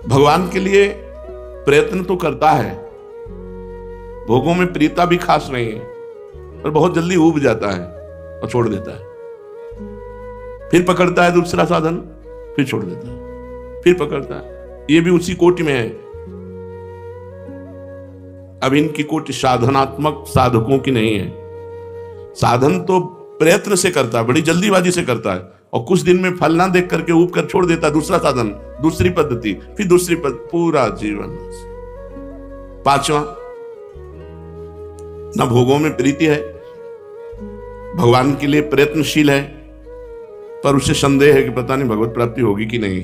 भगवान के लिए प्रयत्न तो करता है, भोगों में प्रीता भी खास नहीं है, पर बहुत जल्दी ऊब जाता है और छोड़ देता है। फिर पकड़ता है दूसरा साधन, फिर छोड़ देता है, फिर पकड़ता है। ये भी उसी कोटि में है। अब इनकी कोटि साधनात्मक साधकों की नहीं है। साधन तो प्रयत्न से करता है, बड़ी जल्दीबाजी से करता है, और कुछ दिन में फल ना देख करके ऊब कर छोड़ देता है। दूसरा साधन, दूसरी पद्धति, फिर दूसरी पद्धति, पूरा जीवन। पांचवा, न भोगों में प्रीति है, भगवान के लिए प्रयत्नशील है, पर उसे संदेह है कि पता नहीं भगवत प्राप्ति होगी कि नहीं।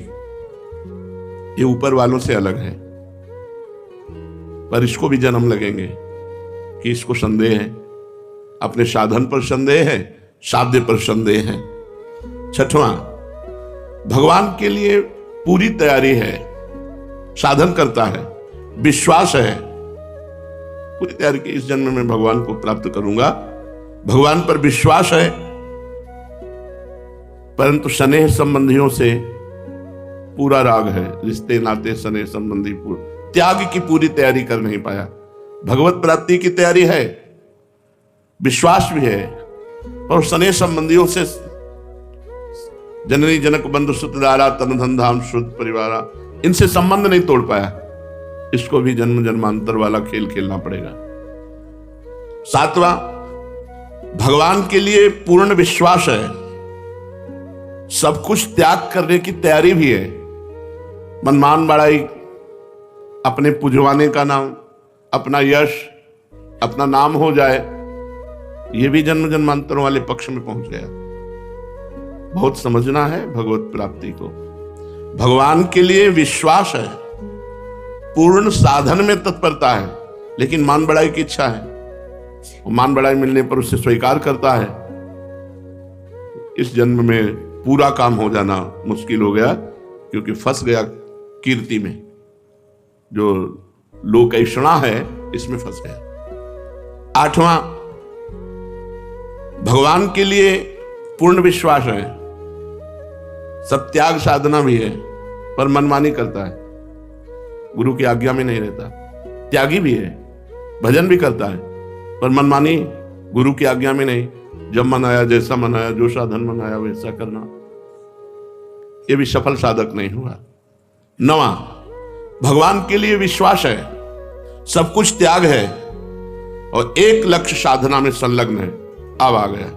ये ऊपर वालों से अलग है, पर इसको भी जन्म लगेंगे कि इसको संदेह है, अपने साधन पर संदेह है, साध्य पर संदेह है। छठवां, भगवान के लिए पूरी तैयारी है, साधन करता है, विश्वास है, पूरी तैयारी की इस जन्म में भगवान को प्राप्त करूंगा, भगवान पर विश्वास है, परंतु स्नेह संबंधियों से पूरा राग है, रिश्ते नाते स्नेह संबंधी त्याग की पूरी तैयारी कर नहीं पाया। भगवत प्राप्ति की तैयारी है, विश्वास भी है, और स्नेह संबंधियों से जननी जनक बंधु सुतदारा तन धन धाम शुद्ध परिवारा, इनसे संबंध नहीं तोड़ पाया। इसको भी जन्म जन्मांतर वाला खेल खेलना पड़ेगा। सातवां, भगवान के लिए पूर्ण विश्वास है, सब कुछ त्याग करने की तैयारी भी है। मनमान बड़ाई, अपने पुजवाने का नाम, अपना यश, अपना नाम हो जाए, ये भी जन्म जन्मांतरों वाले पक्ष में पहुंच गया। बहुत समझना है भगवत प्राप्ति को। भगवान के लिए विश्वास है, पूर्ण साधन में तत्परता है, लेकिन मान बढ़ाई की इच्छा है, और मान बढ़ाई मिलने पर उसे स्वीकार करता है। इस जन्म में पूरा काम हो जाना मुश्किल हो गया, क्योंकि फंस गया कीर्ति में, जो लोकैषणा है इसमें फंस गया। आठवां, भगवान के लिए पूर्ण विश्वास है, सब त्याग साधना भी है, पर मनमानी करता है, गुरु की आज्ञा में नहीं रहता। त्यागी भी है, भजन भी करता है, पर मनमानी, गुरु की आज्ञा में नहीं, जब मन आया, जैसा मन आया, जो साधन मन आया वैसा करना, ये भी सफल साधक नहीं हुआ। नवां, भगवान के लिए विश्वास है, सब कुछ त्याग है, और एक लक्ष्य साधना में संलग्न है। अब आ गया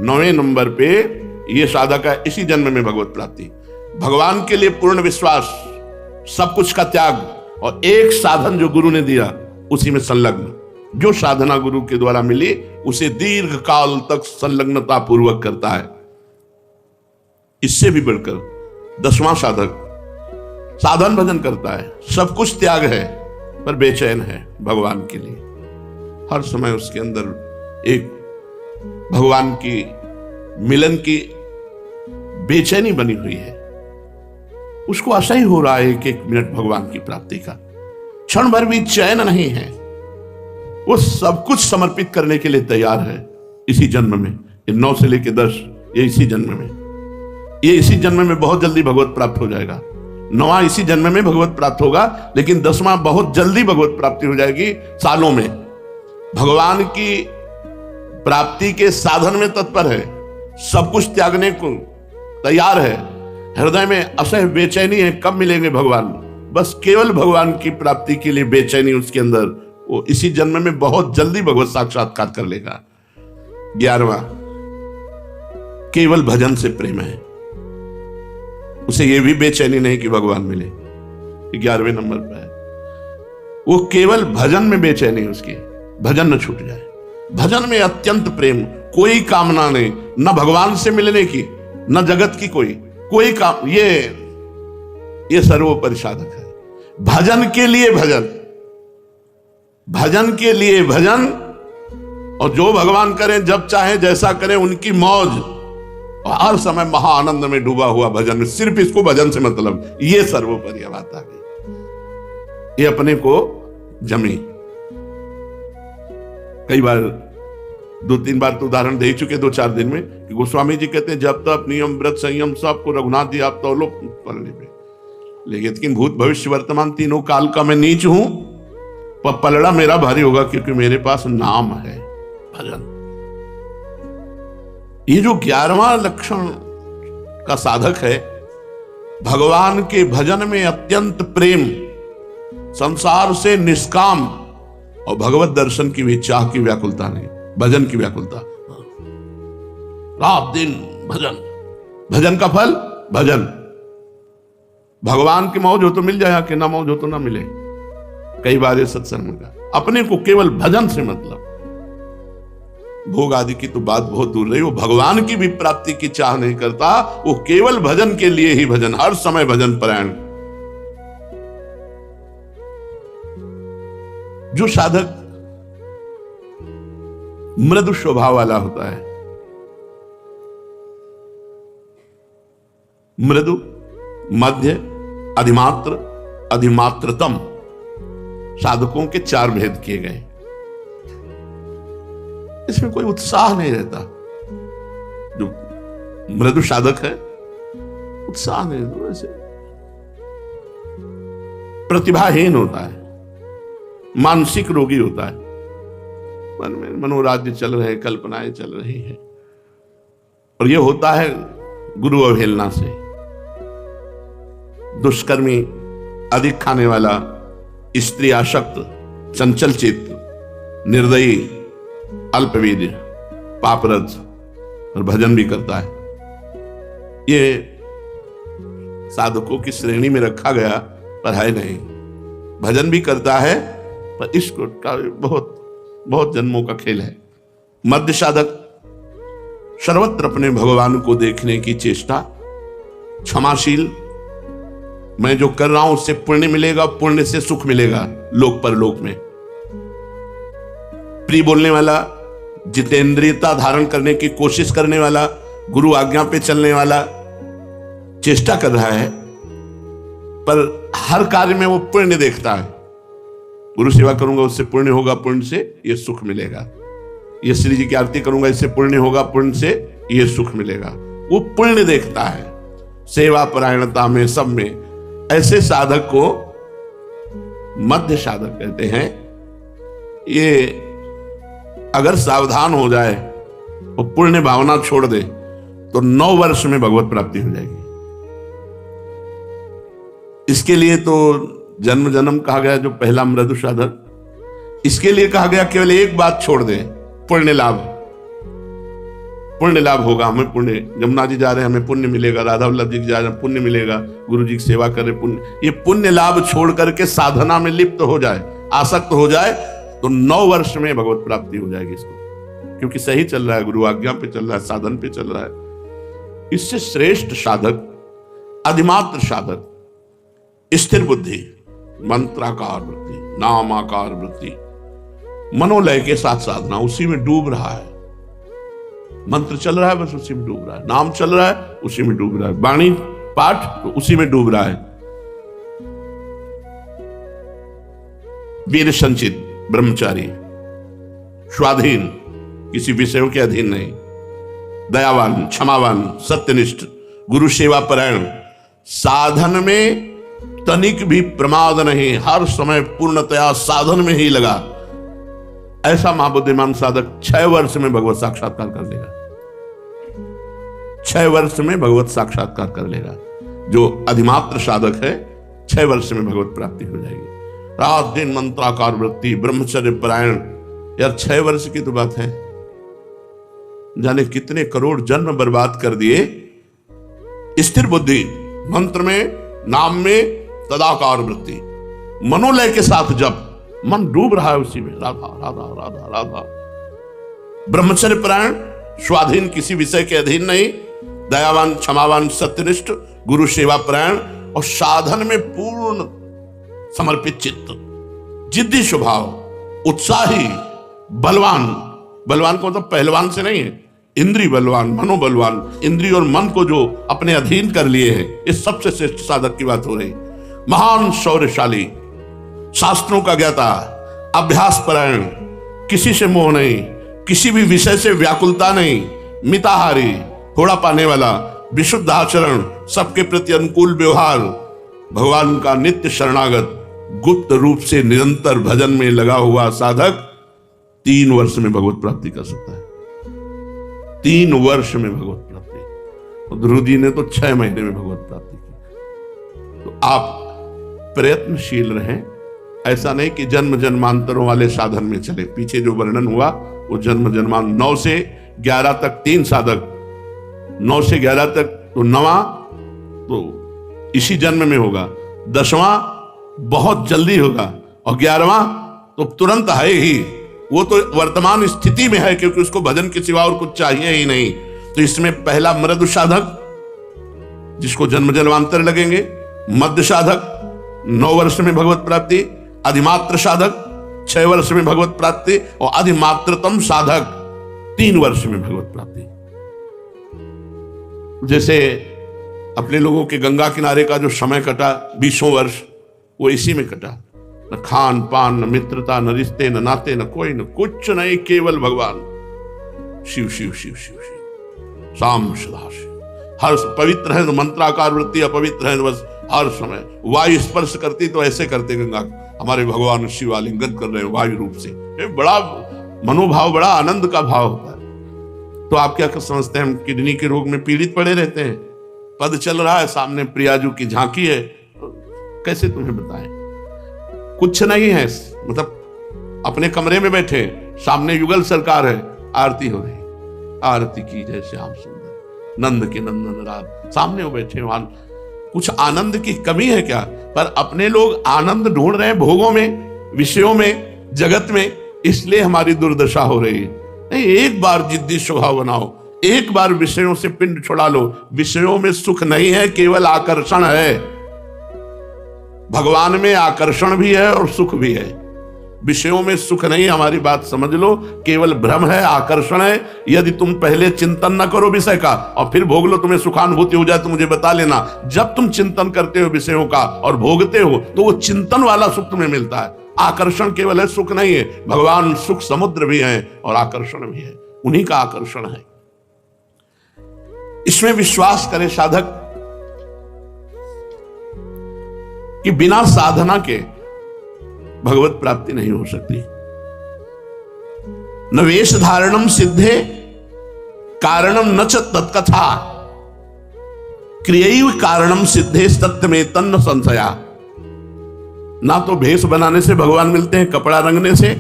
9वें नंबर पे, ये साधक है इसी जन्म में भगवत प्राप्ति। भगवान के लिए पूर्ण विश्वास, सब कुछ का त्याग, और एक साधन जो गुरु ने दिया उसी में संलग्न। जो साधना गुरु के द्वारा मिली उसे दीर्घ काल तक संलग्नता पूर्वक करता है। इससे भी बढ़कर 10वां साधक साधन भजन करता है, सब कुछ त्याग है, पर बेचैन है भगवान के लिए। हर समय उसके अंदर एक भगवान की मिलन की बेचैनी बनी हुई है। उसको असह्य हो रहा है एक एक मिनट भगवान की प्राप्ति का, क्षण भर भी चैन नहीं है। वो सब कुछ समर्पित करने के लिए तैयार है इसी जन्म में। 9 से लेकर 10, ये इसी जन्म में, ये इसी जन्म में बहुत जल्दी भगवत प्राप्त हो जाएगा। 9वां इसी जन्म में भगवत प्राप्त होगा, लेकिन 10वां बहुत जल्दी भगवत प्राप्ति हो जाएगी, सालों में। भगवान की प्राप्ति के साधन में तत्पर है, सब कुछ त्यागने को तैयार है, हृदय में असह्य बेचैनी है, कब मिलेंगे भगवान, बस केवल भगवान की प्राप्ति के लिए बेचैनी उसके अंदर। वो इसी जन्म में बहुत जल्दी भगवत साक्षात्कार कर लेगा। 11वां, केवल भजन से प्रेम है, उसे यह भी बेचैनी नहीं कि भगवान मिले। 11वें नंबर पर है, वो केवल भजन में बेचैनी है उसकी, भजन न छूट जाए। भजन में अत्यंत प्रेम, कोई कामना नहीं, न भगवान से मिलने की, न जगत की कोई काम। ये सर्वोपरि साधक है। भजन के लिए भजन, भजन के लिए भजन, और जो भगवान करें, जब चाहे जैसा करें, उनकी मौज, और हर समय महाआनंद में डूबा हुआ भजन में, सिर्फ इसको भजन से मतलब, ये सर्वोपरि बात आ गई। ये अपने को जमी। कई बार 2-3 बार तो उदाहरण दे चुके 2-4 दिन में, कि गोस्वामी जी कहते हैं जब तक नियम व्रत संयम सबको रघुनाथ जी आप तौलो पलने पे। लेकिन भूत भविष्य वर्तमान तीनों काल का मैं नीच हूं, पर पलड़ा मेरा भारी होगा क्योंकि मेरे पास नाम है, भजन। ये जो 11वां लक्षण का साधक है, भगवान के भजन में अत्यंत प्रेम, संसार से निष्काम और भगवत दर्शन की भी चाह की व्याकुलता नहीं, भजन की व्याकुलता। रात दिन भजन, भजन का फल भजन। भगवान की मौज हो तो मिल जाए, कि ना मौज हो तो ना मिले। कई बार ये सत्संग में कहा, अपने को केवल भजन से मतलब, भोग आदि की तो बात बहुत दूर रही। वो भगवान की भी प्राप्ति की चाह नहीं करता, वो केवल भजन के लिए ही भजन, हर समय भजन परायण। जो साधक मृदु स्वभाव वाला होता है, मृदु, मध्य, अधिमात्र, अधिमात्रतम, साधकों के 4 भेद किए गए। इसमें कोई उत्साह नहीं रहता। जो मृदु साधक है, उत्साह नहीं रहता, वैसे प्रतिभाहीन होता है, मानसिक रोगी होता है, मन में मनोराज्य चल रहे, कल्पनाएं चल रही है। और यह होता है गुरु अवहेलना से। दुष्कर्मी, अधिक खाने वाला, स्त्री आसक्त, चंचल चित्त, निर्दयी, अल्पवीर्य, पापरज और भजन भी करता है, ये साधकों की श्रेणी में रखा गया, पर है नहीं। भजन भी करता है, पर इसको का बहुत बहुत जन्मों का खेल है। मध्य साधक सर्वत्र अपने भगवान को देखने की चेष्टा, क्षमाशील, मैं जो कर रहा हूं उससे पुण्य मिलेगा, पुण्य से सुख मिलेगा लोक परलोक में। प्रिय बोलने वाला, जितेंद्रियता धारण करने की कोशिश करने वाला, गुरु आज्ञा पे चलने वाला, चेष्टा कर रहा है, पर हर कार्य में वो पुण्य देखता है। गुरु सेवा करूंगा उससे पुण्य होगा, पुण्य से ये सुख मिलेगा। ये श्री जी की आरती करूंगा, इससे पुण्य होगा, पुण्य से ये सुख मिलेगा। वो पुण्य देखता है सेवा परायणता में, सब में। ऐसे साधक को मध्य साधक कहते हैं। ये अगर सावधान हो जाए और पुण्य भावना छोड़ दे तो 9 वर्ष में भगवत प्राप्ति हो जाएगी। इसके लिए तो जन्म जन्म कहा गया, जो पहला मृदु साधक, इसके लिए कहा गया केवल एक बात छोड़ दे, पुण्य लाभ। पुण्य लाभ होगा, हमें पुण्य, यमुना जी जा रहे हैं हमें पुण्य मिलेगा, राधा वल्लभ जी जा रहे हैं पुण्य मिलेगा, गुरु जी की सेवा करे पुण्य। ये पुण्य लाभ छोड़ करके साधना में लिप्त हो जाए, आसक्त हो जाए, तो 9 वर्ष में भगवत प्राप्ति हो जाएगी इसको, क्योंकि सही चल रहा है, गुरु आज्ञा पे चल रहा है, साधन पे चल रहा है। इससे श्रेष्ठ साधक, अधिमात्र साधक, स्थिर बुद्धि, मंत्राकार वृत्ति, नामाकार वृत्ति, मनोलय के साथ साधना, उसी में डूब रहा है। मंत्र चल रहा है, बस उसी में डूब रहा है। नाम चल रहा है, उसी में डूब रहा है। वाणी पाठ, तो उसी में डूब रहा है। वीर संचित, ब्रह्मचारी, स्वाधीन, किसी विषयों के अधीन नहीं, दयावान, क्षमावान, सत्यनिष्ठ, गुरु सेवा परायण, साधन में तनिक भी प्रमाद नहीं, हर समय पूर्णतया साधन में ही लगा। ऐसा महाबुद्धिमान साधक 6 वर्ष में भगवत साक्षात्कार कर लेगा। 6 वर्ष में भगवत साक्षात्कार कर लेगा। जो अधिमात्र साधक है, 6 वर्ष में भगवत प्राप्ति हो जाएगी। रात दिन मंत्राकार वृत्ति, ब्रह्मचर्य परायण, यार 6 वर्ष की तो बात है, जाने कितने करोड़ जन्म बर्बाद कर दिए। स्थिर बुद्धि, मंत्र में, नाम में, तदाकार वृत्ति, मनोलय के साथ जब मन डूब रहा है उसी में, राधा राधा राधा राधा। ब्रह्मचर्य परायण, स्वाधीन, किसी विषय के अधीन नहीं, दयावान, क्षमावान, सत्यनिष्ठ, गुरु सेवा परायण, और साधन में पूर्ण समर्पित चित्त, जिद्दी स्वभाव, उत्साही, बलवान। बलवान को मतलब पहलवान से नहीं है, इंद्रिय बलवान, मनोबलवान, इंद्रिय और मन को जो अपने अधीन कर लिए हैं, इस सबसे श्रेष्ठ साधक की बात हो रही। महान शौर्यशाली, शास्त्रों का ज्ञाता, अभ्यास परायण, किसी से मोह नहीं, किसी भी विषय से व्याकुलता नहीं, मिताहारी, थोड़ा पाने वाला, विशुद्ध आचरण, सबके प्रति अनुकूल व्यवहार, भगवान का नित्य शरणागत गुप्त रूप से निरंतर भजन में लगा हुआ साधक 3 वर्ष में भगवत प्राप्ति कर सकता है। 3 वर्ष में भगवत प्राप्ति। और ध्रुव जी ने तो 6 महीने में भगवत प्राप्ति की। तो आप प्रयत्नशील रहें। ऐसा नहीं कि जन्म जन्मांतरों वाले साधन में चले। पीछे जो वर्णन हुआ वो जन्म जन्मांतर 9 से 11 तक 3 साधक, 9 से 11 तक तो 9वां तो इसी जन्म में होगा, 10वां बहुत जल्दी होगा और 11वां तो तुरंत है ही। वो तो वर्तमान स्थिति में है क्योंकि उसको भजन के सिवा और कुछ चाहिए ही नहीं। तो इसमें पहला मृदु साधक जिसको जन्म जन्मांतर लगेंगे, मध्य साधक 9 वर्ष में भगवत प्राप्ति, अधिमात्र साधक 6 वर्ष में भगवत प्राप्ति और अधिमात्रतम साधक 3 वर्ष में भगवत प्राप्ति। जैसे अपने लोगों के गंगा किनारे का जो समय कटा 20 वर्ष, वो इसी में कटा। न खान पान, न मित्रता, न रिश्ते, न नाते, न कोई, न कुछ नहीं, केवल भगवान। शिव शिव शिव शिव शिव, शाम सदा शिव। हर पवित्र है तो मंत्राकार वृत्ति, अपवित्र है बस हर समय वायु स्पर्श करती तो ऐसे करते गंगा, हमारे भगवान शिव आलिंगन कर रहे हैं वायु रूप से। ये बड़ा मनोभाव, बड़ा आनंद का भाव होता है। तो आप क्या समझते हैं हम किडनी के रोग में पीड़ित पड़े रहते हैं? पद चल रहा है, सामने प्रियाजू की झांकी है, कैसे तुम्हें बताएं? कुछ नहीं है, मतलब अपने कमरे में बैठे, सामने युगल सरकार है, आरती हो रही, आरती की जय श्याम सुंदर नंद के नंदन रात, सामने वो बैठे। वहां कुछ आनंद की कमी है क्या? पर अपने लोग आनंद ढूंढ रहे हैं भोगों में, विषयों में, जगत में, इसलिए हमारी दुर्दशा हो रही है। नहीं, एक बार जिद्दी स्वभाव बनाओ, एक बार विषयों से पिंड छुड़ा लो। विषयों में सुख नहीं है, केवल आकर्षण है। भगवान में आकर्षण भी है और सुख भी है, विषयों में सुख नहीं। हमारी बात समझ लो, केवल भ्रम है, आकर्षण है। यदि तुम पहले चिंतन न करो विषय का और फिर भोग लो, तुम्हें सुखानुभूति हो जाए तो मुझे बता लेना। जब तुम चिंतन करते हो विषयों का और भोगते हो तो वो चिंतन वाला सुख तुम्हें मिलता है। आकर्षण केवल है, सुख नहीं है। भगवान सुख समुद्र भी है और आकर्षण भी है, उन्हीं का आकर्षण है। इसमें विश्वास करे साधक कि बिना साधना के भगवत प्राप्ति नहीं हो सकती। न वेश धारणम सिद्धे कारणम न च तत्कथा क्रियैव कारणम सिद्धे सत्य में तन्न संशया। ना तो भेष बनाने से भगवान मिलते हैं, कपड़ा रंगने से,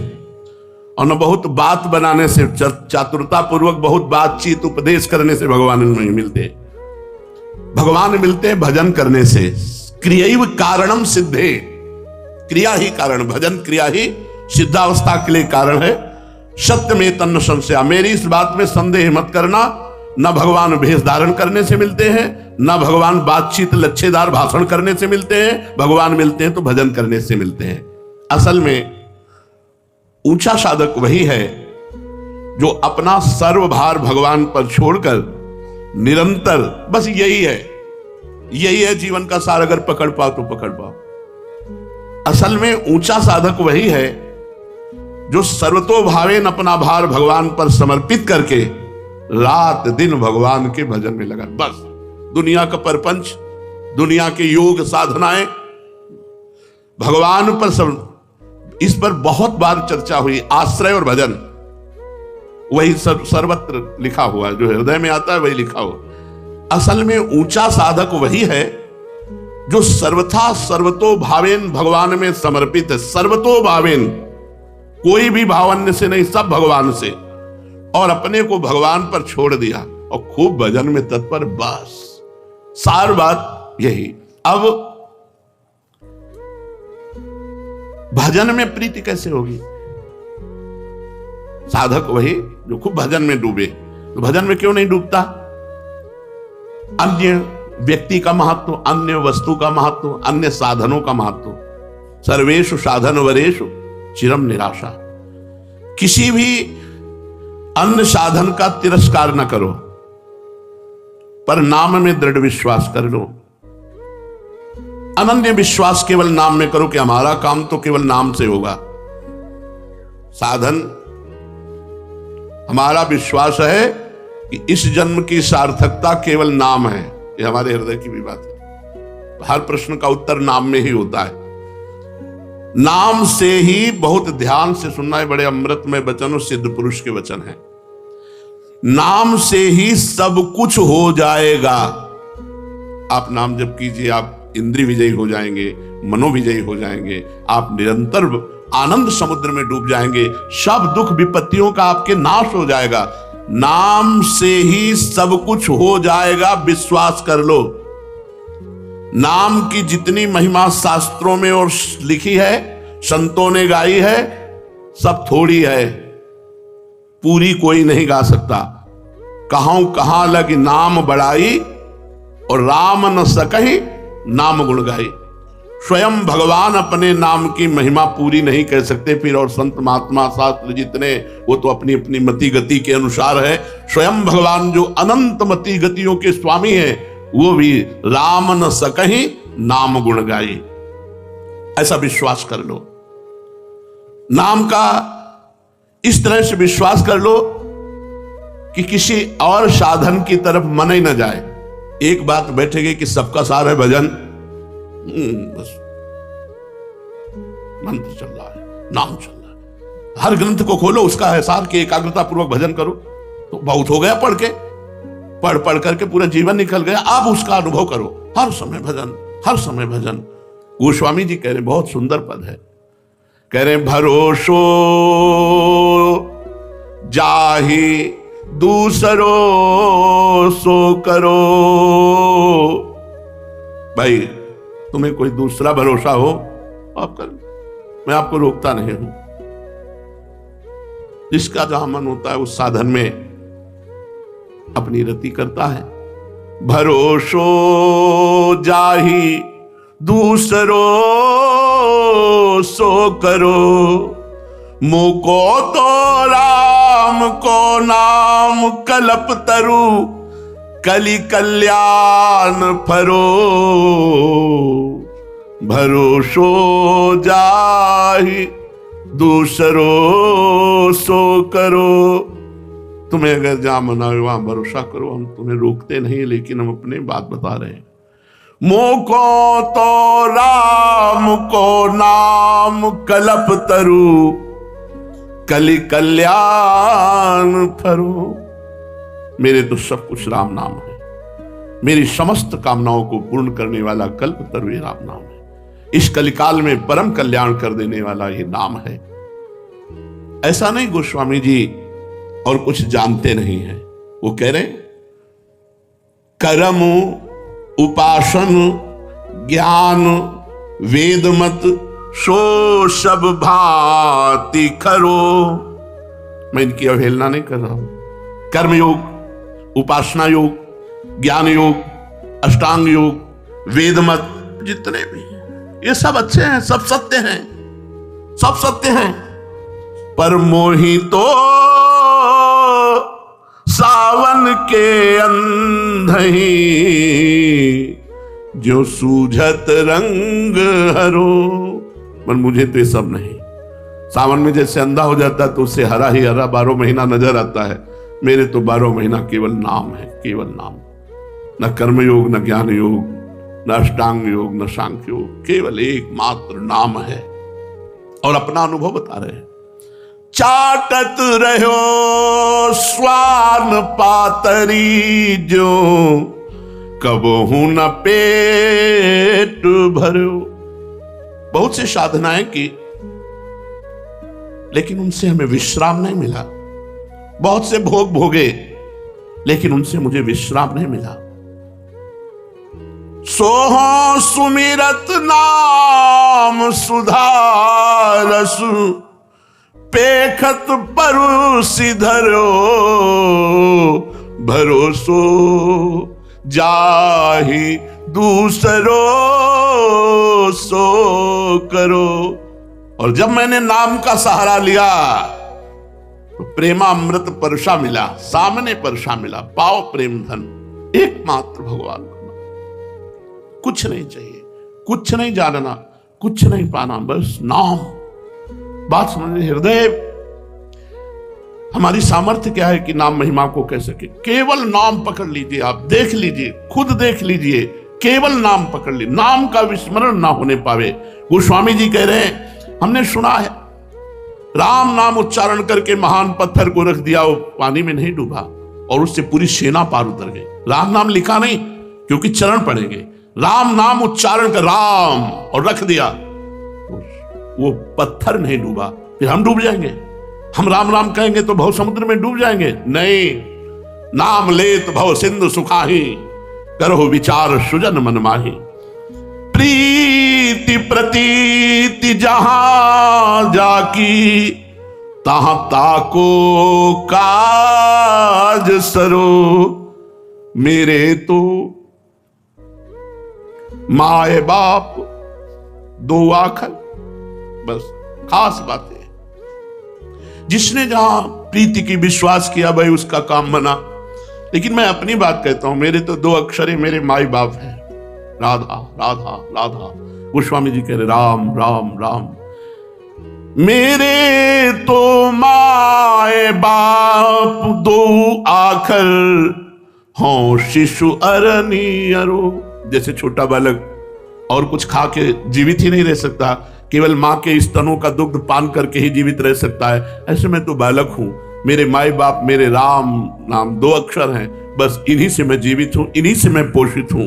और न बहुत बात बनाने से, चातुरता पूर्वक बहुत बातचीत उपदेश करने से भगवान नहीं मिलते। भगवान मिलते हैं भजन करने से। क्रियैव कारणम सिद्धे, क्रिया ही कारण, भजन क्रिया ही सिद्धावस्था के लिए कारण है। सत्य में तन्न संशया, मेरी इस बात में संदेह मत करना। न भगवान भेष धारण करने से मिलते हैं, न भगवान बातचीत लच्छेदार भाषण करने से मिलते हैं। भगवान मिलते हैं तो भजन करने से मिलते हैं। असल में ऊंचा साधक वही है जो अपना सर्वभार भगवान पर छोड़कर निरंतर, बस यही है जीवन का सार। अगर पकड़ पाओ तो पकड़ पाओ। असल में ऊंचा साधक वही है जो सर्वतोभावेन अपना भार भगवान पर समर्पित करके रात दिन भगवान के भजन में लगा। बस दुनिया का परपंच, दुनिया के योग साधनाएं भगवान पर सब, इस पर बहुत बार चर्चा हुई। आश्रय और भजन वही सर्वत्र लिखा हुआ है, जो हृदय में आता है वही लिखा हुआ। असल में ऊंचा साधक वही है जो सर्वथा सर्वतो भावेन भगवान में समर्पित है। सर्वतो भावेन, कोई भी भाव अन्य से नहीं, सब भगवान से, और अपने को भगवान पर छोड़ दिया और खूब भजन में तत्पर। बस सार बात यही। अब भजन में प्रीति कैसे होगी? साधक वही जो खूब भजन में डूबे। तो भजन में क्यों नहीं डूबता? अन्य व्यक्ति का महत्व, अन्य वस्तु का महत्व, अन्य साधनों का महत्व। सर्वेषु साधन वरेषु चिरम निराशा। किसी भी अन्य साधन का तिरस्कार न करो, पर नाम में दृढ़ विश्वास कर लो। अनन्य विश्वास केवल नाम में करो कि हमारा काम तो केवल नाम से होगा। साधन, हमारा विश्वास है कि इस जन्म की सार्थकता केवल नाम है। ये हमारे हृदय की भी बात है। हर प्रश्न का उत्तर नाम में ही होता है। नाम से ही, बहुत ध्यान से सुनना है, बड़े अमृतमय वचन और सिद्ध पुरुष के वचन हैं। नाम से ही सब कुछ हो जाएगा। आप नाम जप कीजिए, आप इंद्रिय विजयी हो जाएंगे, मनोविजयी हो जाएंगे, आप निरंतर आनंद समुद्र में डूब जाएंगे, सब दुख विपत्तियों का आपके नाश हो जाएगा। नाम से ही सब कुछ हो जाएगा, विश्वास कर लो। नाम की जितनी महिमा शास्त्रों में और लिखी है, संतों ने गाई है, सब थोड़ी है, पूरी कोई नहीं गा सकता। कहां लगी नाम बढ़ाई और राम न सकहि नाम गुण गाई। स्वयं भगवान अपने नाम की महिमा पूरी नहीं कह सकते, फिर और संत महात्मा शास्त्र जितने, वो तो अपनी अपनी मति गति के अनुसार है। स्वयं भगवान जो अनंत मति गतियों के स्वामी हैं, वो भी राम न सकहि नाम गुण गाई। ऐसा विश्वास कर लो। नाम का इस तरह से विश्वास कर लो कि किसी और साधन की तरफ मन ही न जाए। एक बात बैठेगी कि सबका सार है भजन, बस मंत्र चल रहा है, नाम चल रहा है। हर ग्रंथ को खोलो, उसका है सार कि एकाग्रता पूर्वक भजन करो, तो बहुत हो गया पढ़ के, पढ़ करके पूरा जीवन निकल गया। अब उसका अनुभव करो, हर समय भजन, हर समय भजन। गोस्वामी जी कह रहे, बहुत सुंदर पद है, कह रहे भरोसो जाहि दूसरो सो करो। भाई तुम्हें कोई दूसरा भरोसा हो आप कर, मैं आपको रोकता नहीं हूं। जिसका जहां मन होता है उस साधन में अपनी रति करता है। भरोसो जाहि दूसरो सो करो, मुको तो राम को नाम कल्प तरु, कलि कल्याण फरो। भरोसो जाहि दूसरो सो करो। तुम्हें अगर जहां मना हो वहां भरोसा करो, हम तुम्हें रोकते नहीं, लेकिन हम अपने बात बता रहे हैं। मोको तो राम को नाम कल्प तरु, कलि कल्याण फरो। मेरे तो सब कुछ राम नाम है, मेरी समस्त कामनाओं को पूर्ण करने वाला कल्प तरु ये राम नाम है। इस कलिकाल में परम कल्याण कर देने वाला ये नाम है। ऐसा नहीं गोस्वामी जी और कुछ जानते नहीं है, वो कह रहे कर्म उपासन ज्ञान वेदमत सो सब भांति खरो। मैं इनकी अवहेलना नहीं कर रहा हूं। कर्मयोग, उपासना योग, ज्ञान योग, अष्टांग योग, वेदमत, जितने भी ये सब अच्छे हैं, सब सत्य हैं, सब सत्य हैं। पर मोहि तो सावन के अंधही, जो सूझत रंग हरो। पर मुझे तो ये सब नहीं। सावन में जैसे अंधा हो जाता है तो उससे हरा ही हरा 12 महीना नजर आता है, मेरे तो 12 महीना केवल नाम है, केवल नाम। न कर्मयोग, न ज्ञान योग, न अष्टांग योग, न सांख्य योग, केवल एकमात्र नाम है। और अपना अनुभव बता रहे हैं। चाटत रहो स्वान पातरी, जो कबहू न पेट भरो। बहुत सी साधनाएं की, लेकिन उनसे हमें विश्राम नहीं मिला। बहुत से भोग भोगे, लेकिन उनसे मुझे विश्राम नहीं मिला। सोहो सुमिरत नाम सुधारस, पेखत परुषि धरो। भरोसो जाहि दूसरो सो करो। और जब मैंने नाम का सहारा लिया तो प्रेमामृत परशा मिला, सामने परशा मिला। पाओ प्रेम धन, एकमात्र भगवान का नाम। कुछ नहीं चाहिए, कुछ नहीं जानना, कुछ नहीं पाना, बस नाम। बात समझिए हृदय। हमारी सामर्थ्य क्या है कि नाम महिमा को कह सके? केवल नाम पकड़ लीजिए, आप देख लीजिए, खुद देख लीजिए केवल नाम पकड़ ली, नाम का विस्मरण ना होने पावे। गोस्वामी जी कह रहे हैं हमने सुना है राम नाम उच्चारण करके महान पत्थर को रख दिया, वो पानी में नहीं डूबा और उससे पूरी सेना पार उतर गई। राम नाम लिखा नहीं क्योंकि चरण पड़ेंगे, राम नाम उच्चारण कर राम और रख दिया, वो पत्थर नहीं डूबा। फिर हम डूब जाएंगे, हम राम राम कहेंगे तो भव समुद्र में डूब जाएंगे? नहीं, नाम लेत भव सिंधु सुखाही, करो विचार सुजन मन माही। प्रीति प्रतीति जहां जाकी, तहां ताको काज सरो। मेरे तो माए बाप दो आखर, बस खास बात है। जिसने जहां प्रीति की विश्वास किया भाई उसका काम बना। लेकिन मैं अपनी बात कहता हूं, मेरे तो दो अक्षर है, मेरे माई बाप है, राधा राधा राधा। गोस्वामी जी कह रहे राम राम राम। मेरे तो माए बाप दो आखर, हों शिशु अरनी अरो। जैसे छोटा बालक और कुछ खा के जीवित ही नहीं रह सकता, केवल मां के स्तनों का दुग्ध पान करके ही जीवित रह सकता है, ऐसे मैं तो बालक हूं। मेरे माई बाप मेरे राम नाम दो अक्षर हैं, बस इन्हीं से मैं जीवित हूं, इन्हीं से मैं पोषित हूं।